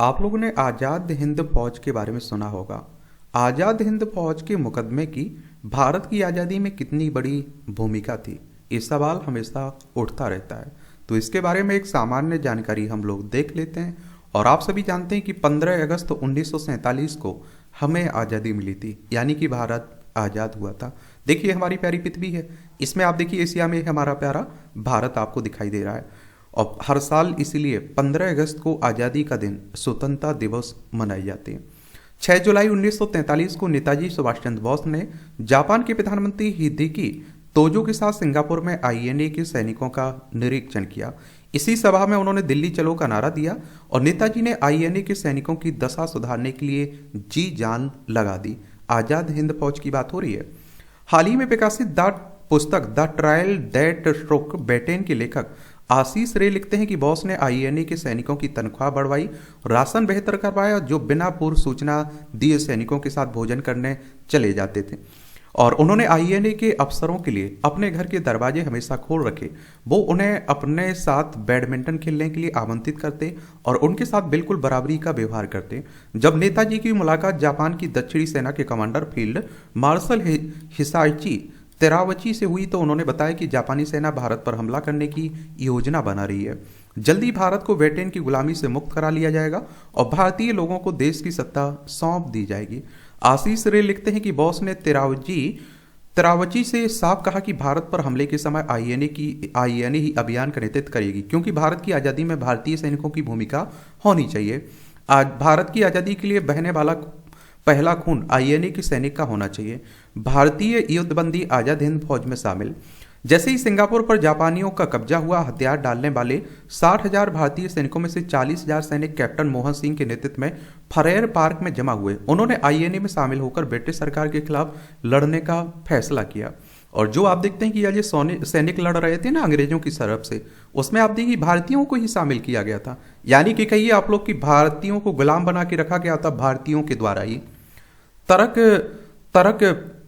आप लोगों ने आज़ाद हिंद फौज के बारे में सुना होगा। आज़ाद हिंद फौज के मुकदमे की भारत की आज़ादी में कितनी बड़ी भूमिका थी, ये सवाल हमेशा उठता रहता है। तो इसके बारे में एक सामान्य जानकारी हम लोग देख लेते हैं। और आप सभी जानते हैं कि 15 अगस्त 1947 को हमें आज़ादी मिली थी, यानी कि भारत आज़ाद हुआ था। देखिए हमारी प्यारी पृथ्वी है, इसमें आप देखिए एशिया में हमारा प्यारा भारत आपको दिखाई दे रहा है। और हर साल इसीलिए 15 अगस्त को आज़ादी का दिन स्वतंत्रता दिवस मनाई जाती है। 6 जुलाई 1943 को नेताजी सुभाष चंद्र बोस ने जापान के प्रधानमंत्री हिदेकी तोजो के साथ सिंगापुर में आईएनए के सैनिकों का निरीक्षण किया। इसी सभा में उन्होंने दिल्ली चलो का नारा दिया और नेताजी ने आईएनए के सैनिकों की दशा सुधारने के लिए जी जान लगा दी। आज़ाद हिंद फौज की बात हो रही है। हाल ही में प्रकाशित पुस्तक the trial that stroke Britain के लेखक आशीष रे लिखते हैं कि बॉस ने आईएनए के सैनिकों की तनख्वाह बढ़वाई, राशन बेहतर करवाया, जो बिना पूर्व सूचना दिए सैनिकों के साथ भोजन करने चले जाते थे। और उन्होंने आईएनए के अफसरों के लिए अपने घर के दरवाजे हमेशा खोल रखे। वो उन्हें अपने साथ बैडमिंटन खेलने के लिए आमंत्रित करते और उनके साथ बिल्कुल बराबरी का व्यवहार करते। जब नेताजी की मुलाकात जापान की दक्षिणी सेना के कमांडर फील्ड मार्शल हिसाइची तेरावची से हुई तो उन्होंने बताया कि जापानी सेना भारत पर हमला करने की योजना बना रही है। जल्दी भारत को ब्रिटेन की गुलामी से मुक्त करा लिया जाएगा और भारतीय लोगों को देश की सत्ता सौंप दी जाएगी। आशीष रे लिखते हैं कि बॉस ने तेरावची से साफ कहा कि भारत पर हमले के समय आईएनए ही अभियान का नेतृत्व करेगी, क्योंकि भारत की आज़ादी में भारतीय सैनिकों की भूमिका होनी चाहिए। आज भारत की आज़ादी के लिए बहने वाला पहला खून आईएनए के सैनिक का होना चाहिए। भारतीय युद्धबंदी आज़ाद हिंद फौज में शामिल। जैसे ही सिंगापुर पर जापानियों का कब्जा हुआ, हथियार डालने वाले 60,000 भारतीय सैनिकों में से 40,000 सैनिक कैप्टन मोहन सिंह के नेतृत्व में फरेर पार्क में जमा हुए। उन्होंने आईएनए में शामिल होकर ब्रिटिश सरकार के खिलाफ लड़ने का फैसला किया। और जो आप देखते हैं कि ये सैनिक लड़ रहे थे ना अंग्रेजों की तरफ से, उसमें आप देखिए भारतीयों को ही शामिल किया गया था। यानी कि कहिए आप लोग कि भारतीयों को गुलाम बना के रखा गया था भारतीयों के द्वारा ही। तरक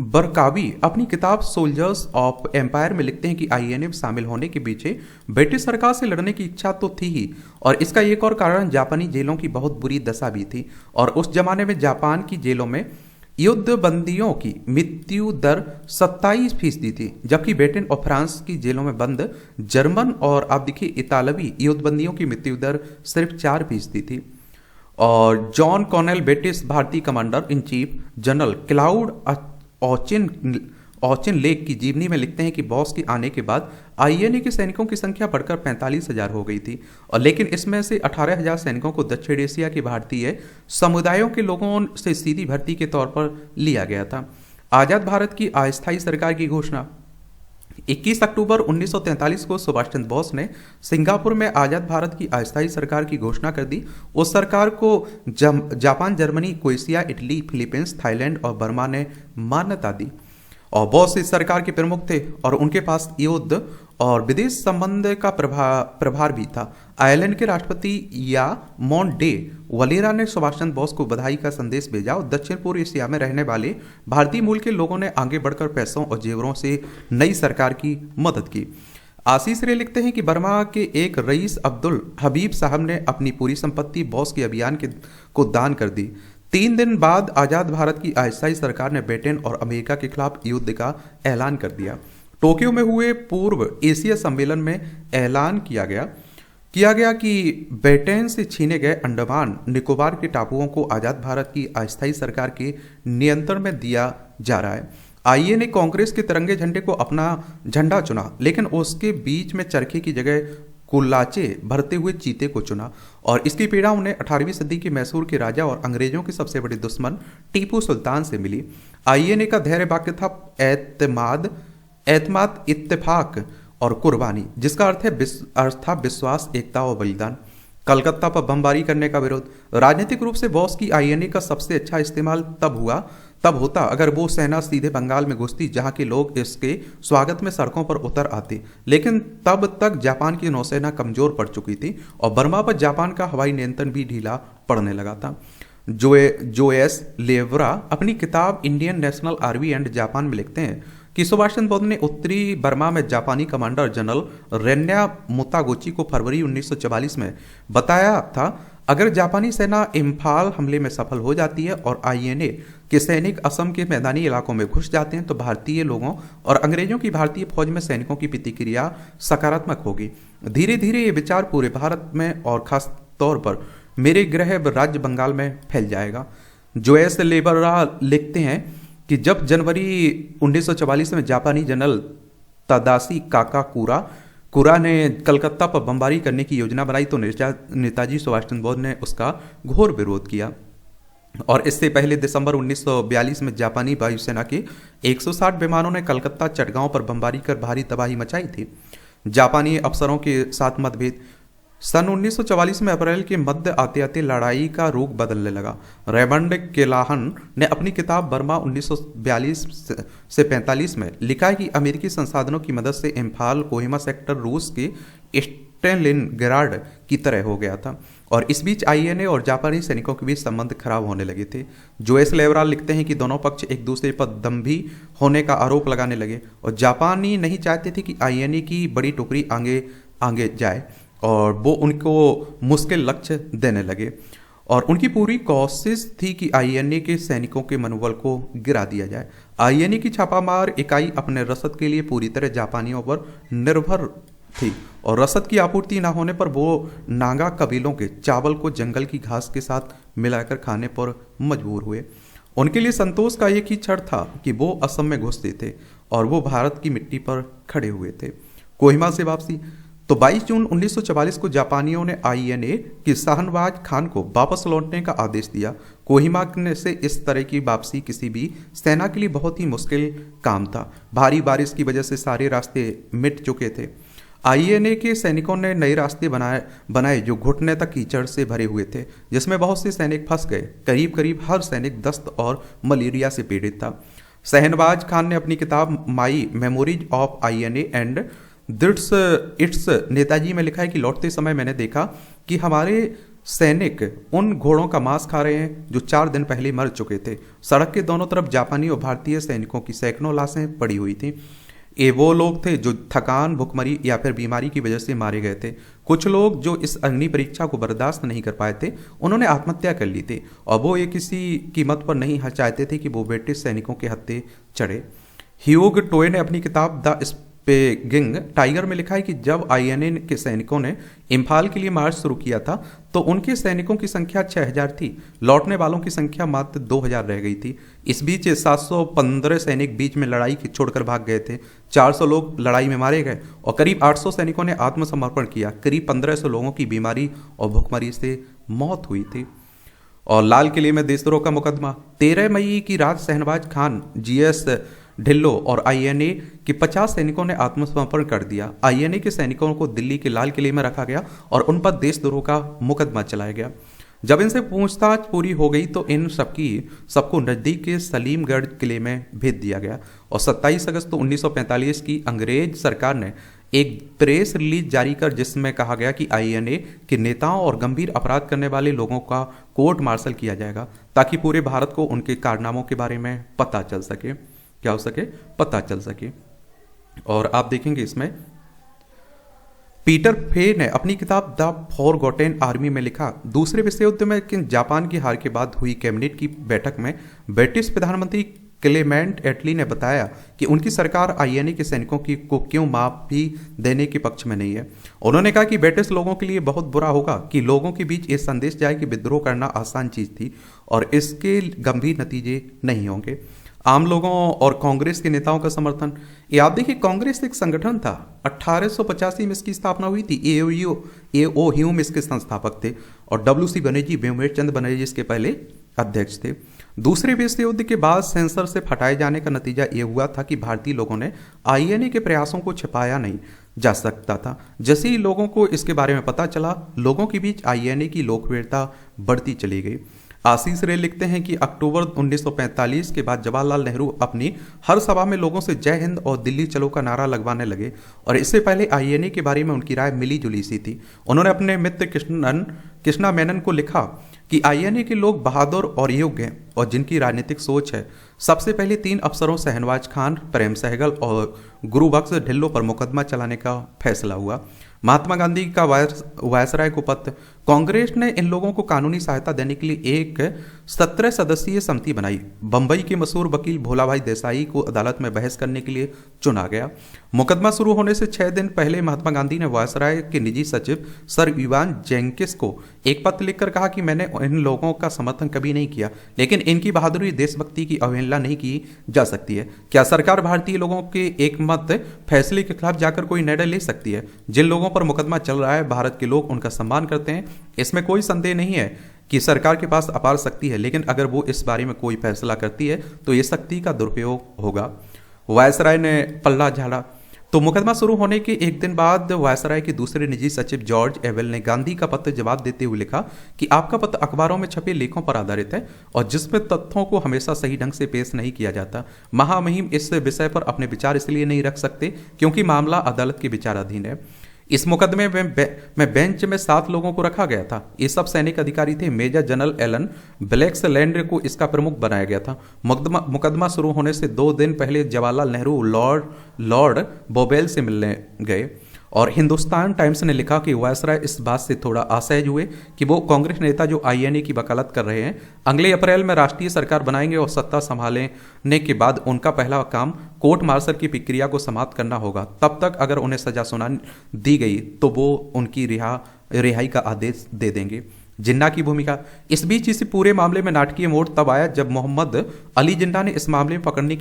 बरकावी अपनी किताब सोल्जर्स ऑफ एम्पायर में लिखते हैं कि आईएनए में शामिल होने के पीछे ब्रिटिश सरकार से लड़ने की इच्छा तो थी ही, और इसका एक और कारण जापानी जेलों की बहुत बुरी दशा भी थी। और उस जमाने में जापान की जेलों में युद्ध बंदियों की मृत्यु दर 27% थी, जबकि ब्रिटेन और फ्रांस की जेलों में बंद जर्मन और आप देखिए इतालवी युद्धबंदियों की मृत्यु दर सिर्फ 4% थी। और जॉन कॉनेल ब्रिटिश भारतीय commander in chief general Claude Auchinleck की जीवनी में लिखते हैं कि बॉस के आने के बाद आईएनए के सैनिकों की संख्या बढ़कर 45,000 हो गई थी, और लेकिन इसमें से 18,000 सैनिकों को दक्षिण एशिया के भारतीय समुदायों के लोगों से सीधी भर्ती के तौर पर लिया गया था। आज़ाद भारत की अस्थायी सरकार की घोषणा 21 अक्टूबर 1943 को सुभाष चंद्र बोस ने सिंगापुर में आज़ाद भारत की अस्थायी सरकार की घोषणा कर दी। उस सरकार को Japan, Germany, Croatia, Italy, Philippines, Thailand और बर्मा ने मान्यता दी। और बोस इस सरकार के प्रमुख थे और उनके पास युद्ध और विदेश संबंध का प्रभार भी था। आयरलैंड के राष्ट्रपति या मॉन्टे वलेरा ने सुभाष चंद्र बोस को बधाई का संदेश भेजा और दक्षिण पूर्व एशिया में रहने वाले भारतीय मूल के लोगों ने आगे बढ़कर पैसों और जेवरों से नई सरकार की मदद की। आशीष रे लिखते हैं कि बर्मा के एक रईस अब्दुल हबीब साहब ने अपनी पूरी संपत्ति बोस के अभियान को दान कर दी। 3 दिन बाद आज़ाद भारत की अस्थायी सरकार ने ब्रिटेन और अमेरिका के खिलाफ युद्ध का ऐलान कर दिया। टोक्यो में हुए पूर्व एशिया सम्मेलन में ऐलान किया गया कि ब्रिटेन से छीने गए अंडमान निकोबार के टापुओं को आज़ाद भारत की अस्थायी सरकार के नियंत्रण में दिया जा रहा है। आईएनए कांग्रेस के तिरंगे झंडे को अपना झंडा चुना, लेकिन उसके बीच में चरखे की जगह कुल्लाचे भरते हुए चीते को चुना, और इसकी पीड़ा उन्हें 18वीं सदी के मैसूर के राजा और अंग्रेजों के सबसे बड़े दुश्मन टीपू सुल्तान से मिली। आईएनए का धैर्य वाक्य था एतमाद, इत्तेफाक और कुर्बानी, जिसका अर्थ था विश्वास, एकता और बलिदान। कलकत्ता पर बमबारी करने का विरोध। राजनीतिक रूप से बॉस की आईएनए का सबसे अच्छा इस्तेमाल तब होता अगर वो सेना सीधे बंगाल में घुसती, जहां के लोग इसके स्वागत में सड़कों पर उतर आते। लेकिन तब तक जापान की नौसेना कमजोर पड़ चुकी थी और बर्मा पर जापान का हवाई नियंत्रण भी ढीला पड़ने लगा था। जोएस लेवरा अपनी किताब Indian national army and Japan में लिखते हैं कि सुभाष चंद्र बोस ने उत्तरी बर्मा में जापानी कमांडर जनरल रेन्या मुतागुची को फरवरी 1944 में बताया था, अगर जापानी सेना इम्फाल हमले में सफल हो जाती है और आईएनए के सैनिक असम के मैदानी इलाकों में घुस जाते हैं तो भारतीय लोगों और अंग्रेजों की भारतीय फौज में सैनिकों की प्रतिक्रिया सकारात्मक होगी। धीरे धीरे ये विचार पूरे भारत में और खास तौर पर मेरे गृह राज्य बंगाल में फैल जाएगा। जोएस लेबरा लिखते हैं कि जब जनवरी 1944 में जापानी जनरल तादाशी काकाकुरा ने कलकत्ता पर बमबारी करने की योजना बनाई तो नेताजी सुभाष चंद्र बोस ने उसका घोर विरोध किया। और इससे पहले दिसंबर 1942 में जापानी वायुसेना के 160 विमानों ने कलकत्ता चटगांव पर बमबारी कर भारी तबाही मचाई थी। जापानी अफसरों के साथ मतभेद। सन 1944 में अप्रैल के मध्य आते आते लड़ाई का रुख बदलने लगा। रेमंड केलाहन ने अपनी किताब बर्मा 1942 से 45 में लिखा है कि अमेरिकी संसाधनों की मदद से इम्फाल कोहिमा सेक्टर रूस के स्टेलिनग्राड की तरह हो गया था और इस बीच आईएनए और जापानी सैनिकों के बीच संबंध खराब होने लगे थे। जोएस लेवराल लिखते हैं कि दोनों पक्ष एक दूसरे पर दम्भी होने का आरोप लगाने लगे और जापानी नहीं चाहते थे कि आईएनए की बड़ी टुकड़ी आगे जाए और वो उनको मुश्किल लक्ष्य देने लगे और उनकी पूरी कोशिश थी कि आईएनए के सैनिकों के मनोबल को गिरा दिया जाए। आईएनए की छापामार इकाई अपने रसद के लिए पूरी तरह जापानियों पर निर्भर थी और रसद की आपूर्ति न होने पर वो नागा कबीलों के चावल को जंगल की घास के साथ मिलाकर खाने पर मजबूर हुए। उनके लिए संतोष का एक ही क्षण था कि वो असम में घुसते थे और वो भारत की मिट्टी पर खड़े हुए थे। कोहिमा से वापसी। तो 22 जून 1944 को जापानियों ने आईएनए की शाहनवाज खान को वापस लौटने का आदेश दिया। कोहिमा से इस तरह की वापसी किसी भी सेना के लिए बहुत ही मुश्किल काम था। भारी बारिश की वजह से सारे रास्ते मिट चुके थे। आईएनए के सैनिकों ने नए रास्ते बनाए जो घुटने तक कीचड़ से भरे हुए थे, जिसमें बहुत से सैनिक फंस गए। करीब करीब हर सैनिक दस्त और मलेरिया से पीड़ित था। शाहनवाज खान ने अपनी किताब माई memories of INA and it's Netaji में लिखा है कि लौटते समय मैंने देखा कि हमारे सैनिक उन घोड़ों का मांस खा रहे हैं जो 4 दिन पहले मर चुके थे। सड़क के दोनों तरफ जापानी और भारतीय सैनिकों की सैकड़ों लाशें पड़ी हुई थी। ये वो लोग थे जो थकान, भुखमरी या फिर बीमारी की वजह से मारे गए थे। कुछ लोग जो इस अग्नि परीक्षा को बर्दाश्त नहीं कर पाए थे, उन्होंने आत्महत्या कर ली थी और वो ये किसी कीमत पर नहीं चाहते थे कि वो ब्रिटिश सैनिकों के हत्थे चढ़े। ह्यूग टोए ने अपनी किताब द स्पेगिंग टाइगर में लिखा है कि जब आईएनए के सैनिकों ने इम्फाल के लिए मार्च शुरू किया था तो उनके सैनिकों की संख्या 6000 थी। लौटने वालों की संख्या मात्र 2000 रह गई थी। इस बीच 715 सैनिक बीच में लड़ाई छोड़कर भाग गए थे। 400 लोग लड़ाई में मारे गए और करीब 800 सैनिकों ने आत्मसमर्पण किया। करीब 1500 लोगों की बीमारी और भुखमरी से मौत हुई थी। और लाल किले में देशद्रोह का मुकदमा। 13 मई की रात शाहनवाज खान, जीएस ढिल्लो और आईएनए के 50 सैनिकों ने आत्मसमर्पण कर दिया। आईएनए के सैनिकों को दिल्ली के लाल किले में रखा गया और उन पर देशद्रोह का मुकदमा चलाया गया। जब इनसे पूछताछ पूरी हो गई तो इन सबको नजदीक के सलीमगढ़ किले में भेज दिया गया और 27 अगस्त 1945 की अंग्रेज सरकार ने एक प्रेस रिलीज जारी कर जिसमें कहा गया कि आईएनए के नेताओं और गंभीर अपराध करने वाले लोगों का कोर्ट मार्शल किया जाएगा ताकि पूरे भारत को उनके कारनामों के बारे में पता चल सके। क्या हो सके? पता चल सके। और आप देखेंगे इसमें पीटर फे ने अपनी किताब द फॉरगॉटेन आर्मी में लिखा, दूसरे विश्व युद्ध में जापान की हार के बाद हुई कैबिनेट की बैठक में ब्रिटिश प्रधानमंत्री क्लेमेंट एटली ने बताया कि उनकी सरकार आईएनए के सैनिकों को क्यों माफी देने के पक्ष में नहीं है। उन्होंने कहा कि ब्रिटिश लोगों के लिए बहुत बुरा होगा कि लोगों के बीच ये संदेश जाए कि विद्रोह करना आसान चीज थी और इसके गंभीर नतीजे नहीं होंगे। आम लोगों और कांग्रेस के नेताओं का समर्थन। ये आप देखिए, कांग्रेस एक संगठन था। 1885 में इसकी स्थापना हुई थी। एओ ह्यूम इसके संस्थापक थे और डब्ल्यूसी बनर्जी, भीमराव चंद्र बनर्जी इसके पहले अध्यक्ष थे। दूसरे विश्व युद्ध के बाद सेंसरशिप हटाए जाने का नतीजा ये हुआ था कि भारतीय लोगों ने आईएनए के प्रयासों को छिपाया नहीं जा सकता था। जैसे ही लोगों को इसके बारे में पता चला, लोगों के बीच आईएनए की लोकप्रियता बढ़ती चली गई। आशीष रे लिखते हैं कि अक्टूबर 1945 के बाद जवाहरलाल नेहरू अपनी हर सभा में लोगों से जय हिंद और दिल्ली चलो का नारा लगवाने लगे और इससे पहले आईएनए के बारे में उनकी राय मिली जुली सी थी। उन्होंने अपने मित्र कृष्णा मेनन को लिखा कि आईएनए के लोग बहादुर और योग्य हैं और जिनकी राजनीतिक सोच है। सबसे पहले 3 अफसरों शाहनवाज खान, प्रेम सहगल और गुरुबख्श ढिल्लो पर मुकदमा चलाने का फैसला हुआ। महात्मा गांधी का वायसराय को पत्र। कांग्रेस ने इन लोगों को कानूनी सहायता देने के लिए एक 17 सदस्यीय समिति बनाई। बंबई के मशहूर वकील भोलाभाई देसाई को अदालत में बहस करने के लिए चुना गया। मुकदमा शुरू होने से 6 दिन पहले महात्मा गांधी ने वायसराय के निजी सचिव सर इवान जेंकिस को एक पत्र लिखकर कहा कि मैंने इन लोगों का समर्थन कभी नहीं किया, लेकिन इनकी बहादुरी देशभक्ति की अवहेलना नहीं की जा सकती है। क्या सरकार भारतीय लोगों के एक मत फैसले के खिलाफ जाकर कोई निर्णय ले सकती है? जिन लोगों पर मुकदमा चल रहा है, भारत के लोग उनका सम्मान करते हैं, इसमें कोई संदेह नहीं है कि सरकार के पास अपार शक्ति है, लेकिन अगर वो इस बारे में कोई फैसला करती है तो ये शक्ति का दुरुपयोग होगा। वायसराय ने पल्ला झाड़ा तो मुकदमा शुरू होने के एक दिन बाद वायसराय के दूसरे निजी सचिव जॉर्ज एवेल ने गांधी का पत्र जवाब देते हुए लिखा कि आपका पत्र अखबारों में छपे लेखों पर आधारित है और जिसमें तथ्यों को हमेशा सही ढंग से पेश नहीं किया जाता। महामहिम इस विषय पर अपने विचार इसलिए नहीं रख सकते क्योंकि मामला अदालत के विचाराधीन है। इस मुकदमे में बेंच में 7 लोगों को रखा गया था। ये सब सैनिक अधिकारी थे। मेजर जनरल एलन ब्लैक्सलैंड को इसका प्रमुख बनाया गया था। मुकदमा शुरू होने से 2 दिन पहले जवाहरलाल नेहरू लॉर्ड बोबेल से मिलने गए और हिंदुस्तान टाइम्स ने लिखा कि वायसराय इस बात से थोड़ा असहज हुए कि वो कांग्रेस नेता जो आईएनए की वकालत कर रहे हैं अगले अप्रैल में राष्ट्रीय सरकार बनाएंगे और सत्ता संभालने के बाद उनका पहला काम कोर्ट मार्शल की प्रक्रिया को समाप्त करना होगा। तब तक अगर उन्हें सजा सुना दी गई तो वो उनकी रिहाई का आदेश दे देंगे। जिन्ना की भूमिका। इस बीच इस पूरे मामले में नाटकीय मोड़ तब आया जब मोहम्मद अली जिन्ना ने इस मामले में पढ़ने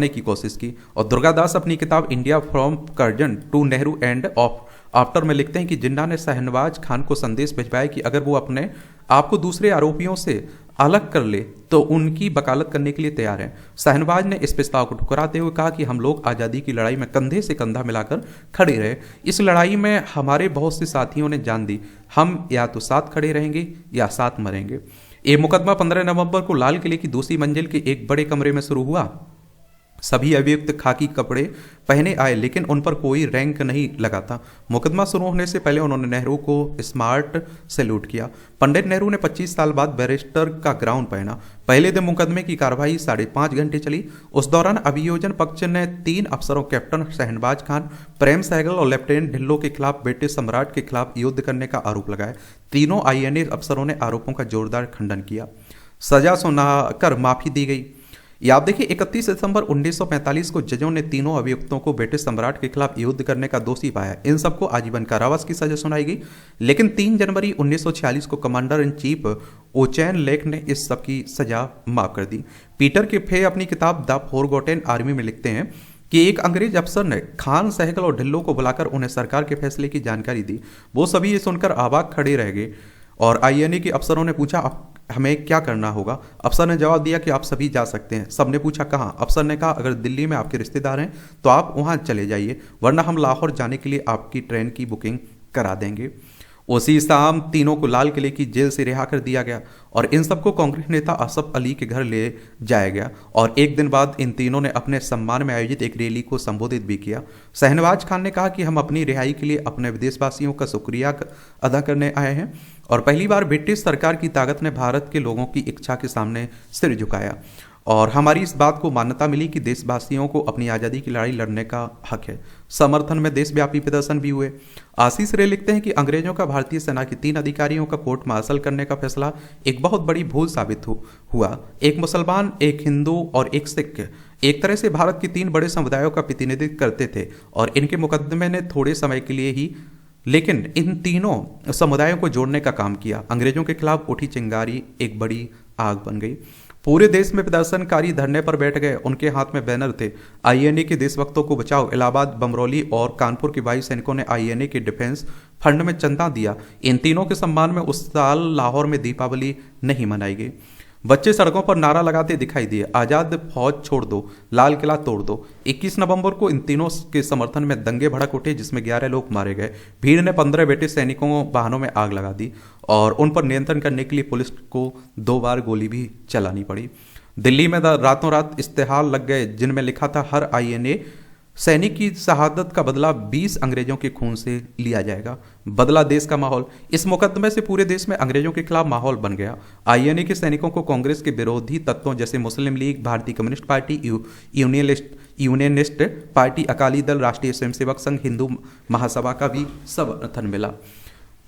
की कोशिश की और दुर्गादास अपनी किताब India from Curzon to Nehru and of after में लिखते हैं कि जिन्ना ने शहनवाज खान को संदेश भिजवाया कि अगर वो अपने आप को दूसरे आरोपियों से अलग कर ले तो उनकी वकालत करने के लिए तैयार हैं। शहनवाज ने इस प्रस्ताव को ठुकराते हुए कहा कि हम लोग आज़ादी की लड़ाई में कंधे से कंधा मिलाकर खड़े रहे। इस लड़ाई में हमारे बहुत से साथियों ने जान दी। हम या तो साथ खड़े रहेंगे या साथ मरेंगे। ये मुकदमा 15 नवंबर को लाल किले की दूसरी मंजिल के एक बड़े कमरे में शुरू हुआ। सभी अभियुक्त खाकी कपड़े पहने आए लेकिन उन पर कोई रैंक नहीं लगा था। मुकदमा शुरू होने से पहले उन्होंने नेहरू को स्मार्ट सैल्यूट किया। पंडित नेहरू ने 25 साल बाद बैरिस्टर का ग्राउंड पहना। पहले दिन मुकदमे की कार्रवाई 5.5 घंटे चली। उस दौरान अभियोजन पक्ष ने 3 अफसरों कैप्टन शहनवाज खान, प्रेम सहगल और लेफ्टिनेंट ढिल्लो के खिलाफ ब्रिटिश सम्राट के खिलाफ युद्ध करने का आरोप लगाया। तीनों आईएनए अफसरों ने आरोपों का जोरदार खंडन किया। सजा सुनाकर माफी दी गई। या आप देखिए 31 सितंबर 1945 को जजों ने तीनों अभियुक्तों को ब्रिटिश सम्राट के खिलाफ युद्ध करने का दोषी पाया। इन सबको आजीवन कारावास की सजा सुनाई गई। लेकिन 3 जनवरी 1946 को कमांडर इन चीफ ओचैन लेक ने इस सब की सजा माफ कर दी। पीटर के फे अपनी किताब द फॉरगॉटेन आर्मी में लिखते हैं कि एक अंग्रेज अफसर ने खान, सहगल और ढिल्लो को बुलाकर उन्हें सरकार के फैसले की जानकारी दी। वो सभी ये सुनकर अवाक खड़े रह गए और आईएनए के अफसरों ने पूछा हमें क्या करना होगा। अफसर ने जवाब दिया कि आप सभी जा सकते हैं। सबने पूछा कहाँ। अफसर ने कहा अगर दिल्ली में आपके रिश्तेदार हैं तो आप वहाँ चले जाइए, वरना हम लाहौर जाने के लिए आपकी ट्रेन की बुकिंग करा देंगे। उसी शाम तीनों को लाल किले की जेल से रिहा कर दिया गया और इन सबको कांग्रेस नेता असफ अली के घर ले जाया गया और एक दिन बाद इन तीनों ने अपने सम्मान में आयोजित एक रैली को संबोधित भी किया। शहनवाज खान ने कहा कि हम अपनी रिहाई के लिए अपने विदेशवासियों का शुक्रिया अदा करने आए हैं और पहली बार ब्रिटिश सरकार की ताकत ने भारत के लोगों की इच्छा के सामने सिर झुकाया और हमारी इस बात को मान्यता मिली कि देशवासियों को अपनी आज़ादी की लड़ाई लड़ने का हक है। समर्थन में देशव्यापी प्रदर्शन भी हुए। आशीष रे लिखते हैं कि अंग्रेजों का भारतीय सेना के 3 अधिकारियों का कोर्ट मार्शल करने का फैसला एक बहुत बड़ी भूल साबित हुआ। एक मुसलमान, एक हिंदू और एक सिख एक तरह से भारत के 3 बड़े समुदायों का प्रतिनिधित्व करते थे और इनके मुकदमे ने थोड़े समय के लिए ही लेकिन इन तीनों समुदायों को जोड़ने का काम किया। अंग्रेजों के खिलाफ उठी चिंगारी एक बड़ी आग बन गई। पूरे देश में प्रदर्शनकारी धरने पर बैठ गए। उनके हाथ में बैनर थे, आईएनए के देशभक्तों को बचाओ। इलाहाबाद, बमरौली और कानपुर के वायु सैनिकों ने आईएनए के डिफेंस फंड में चंदा दिया। इन तीनों के सम्मान में उस साल लाहौर में दीपावली नहीं मनाई गई। बच्चे सड़कों पर नारा लगाते दिखाई दिए, आज़ाद फौज छोड़ दो, लाल किला तोड़ दो। 21 नवंबर को इन तीनों के समर्थन में दंगे भड़क उठे जिसमें 11 लोग मारे गए। भीड़ ने 15 ब्रिटिश सैनिकों वाहनों में आग लगा दी और उन पर नियंत्रण करने के लिए पुलिस को 2 बार गोली भी चलानी पड़ी। दिल्ली में रातों रात इश्तेहार लग गए जिनमें लिखा था हर आईएनए सैनिक की शहादत का बदला 20 अंग्रेजों के खून से लिया जाएगा। बदला देश का माहौल। इस मुकदमे से पूरे देश में अंग्रेजों के खिलाफ माहौल बन गया। आईएनए के सैनिकों को कांग्रेस के विरोधी तत्वों जैसे मुस्लिम लीग, भारतीय communist party, unionist party, Akali Dal, राष्ट्रीय स्वयंसेवक संघ, हिंदू महासभा का भी समर्थन मिला।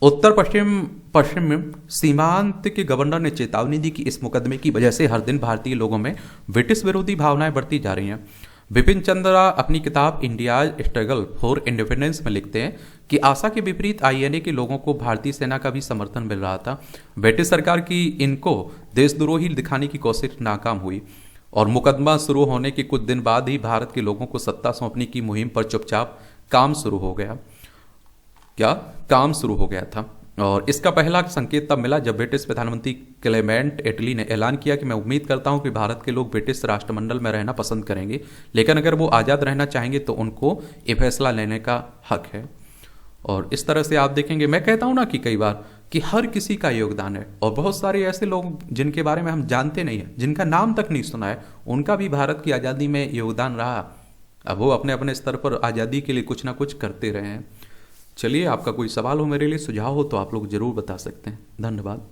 उत्तर पश्चिम पश्चिम में सीमांत के गवर्नर ने चेतावनी दी कि इस मुकदमे की वजह से हर दिन भारतीय लोगों में ब्रिटिश विरोधी भावनाएं बढ़ती जा रही हैं। बिपिन चंद्रा अपनी किताब इंडिया स्ट्रगल फॉर इंडिपेंडेंस में लिखते हैं कि आशा के विपरीत आईएनए के लोगों को भारतीय सेना का भी समर्थन मिल रहा था। ब्रिटिश सरकार की इनको देशद्रोही दिखाने की कोशिश नाकाम हुई और मुकदमा शुरू होने के कुछ दिन बाद ही भारत के लोगों को सत्ता सौंपने की मुहिम पर चुपचाप काम शुरू हो गया काम शुरू हो गया था। और इसका पहला संकेत तब मिला जब ब्रिटिश प्रधानमंत्री क्लेमेंट एटली ने ऐलान किया कि मैं उम्मीद करता हूं कि भारत के लोग ब्रिटिश राष्ट्रमंडल में रहना पसंद करेंगे, लेकिन अगर वो आज़ाद रहना चाहेंगे तो उनको ये फैसला लेने का हक है। और इस तरह से आप देखेंगे, मैं कहता हूं ना कि कई बार कि हर किसी का योगदान है और बहुत सारे ऐसे लोग जिनके बारे में हम जानते नहीं हैं, जिनका नाम तक नहीं सुना है, उनका भी भारत की आज़ादी में योगदान रहा। अब वो अपने अपने स्तर पर आज़ादी के लिए कुछ ना कुछ करते रहे हैं। चलिए, आपका कोई सवाल हो मेरे लिए, सुझाव हो तो आप लोग जरूर बता सकते हैं। धन्यवाद।